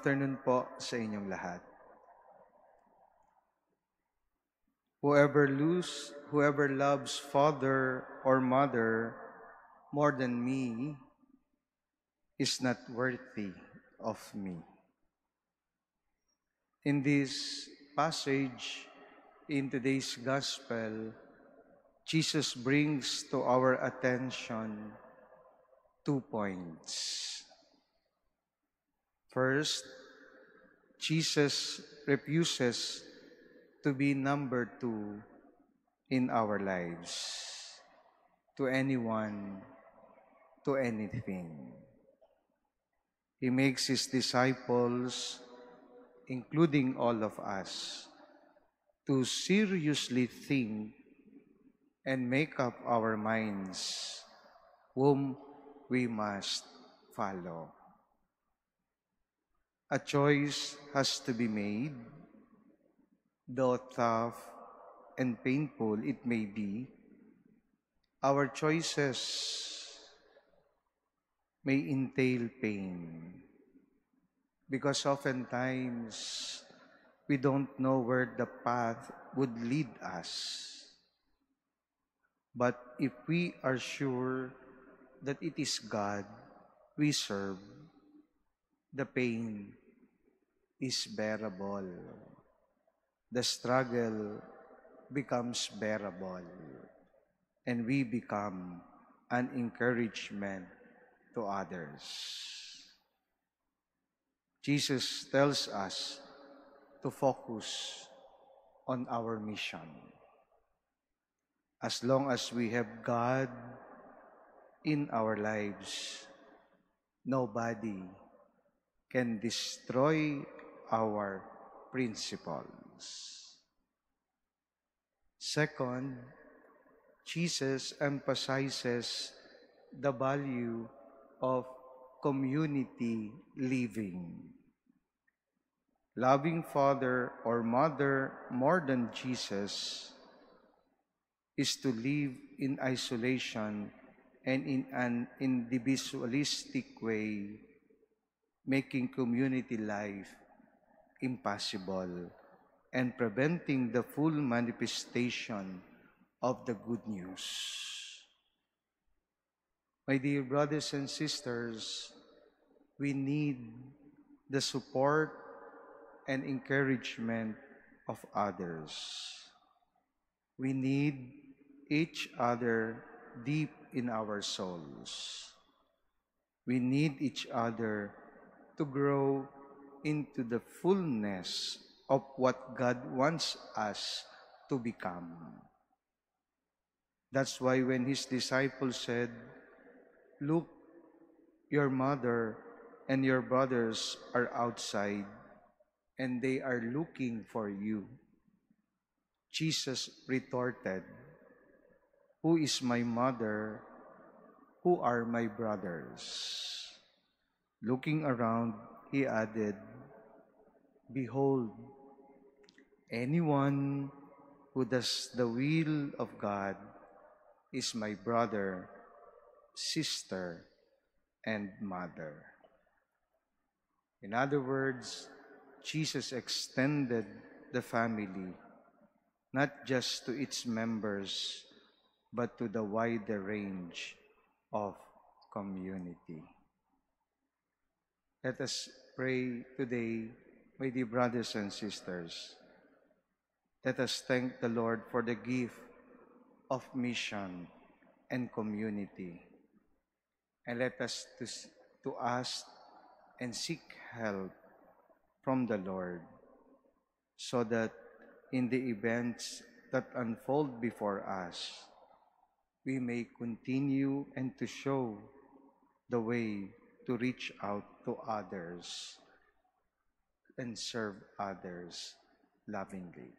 afternoon po sa inyong lahat. Whoever loves father or mother more than me is not worthy of me. In this passage, in today's gospel, Jesus brings to our attention 2 points. First, Jesus refuses to be number 2 in our lives, to anyone, to anything. He makes his disciples, including all of us, to seriously think and make up our minds whom we must follow. A choice has to be made, though tough and painful it may be. Our choices may entail pain, because oftentimes we don't know where the path would lead us. But if we are sure that it is God we serve, the pain is bearable. The struggle becomes bearable, and we become an encouragement to others. Jesus tells us to focus on our mission. As long as we have God in our lives, nobody can destroy our principles. Second, Jesus emphasizes the value of community living. Loving father or mother more than Jesus is to live in isolation and in an individualistic way, making community life impossible and preventing the full manifestation of the good news. My dear brothers and sisters, we need the support and encouragement of others. We need each other deep in our souls. We need each other to grow into the fullness of what God wants us to become. That's why when his disciples said, "Look, your mother and your brothers are outside, and they are looking for you," Jesus retorted, "Who is my mother? Who are my brothers?" Looking around, he added, "Behold, anyone who does the will of God is my brother, sister, and mother." In other words, Jesus extended the family not just to its members, but to the wider range of community. Let us pray today, my dear brothers and sisters. Let us thank the Lord for the gift of mission and community. And let us to ask and seek help from the Lord, so that in the events that unfold before us, we may continue and to show the way to reach out to others and serve others lovingly.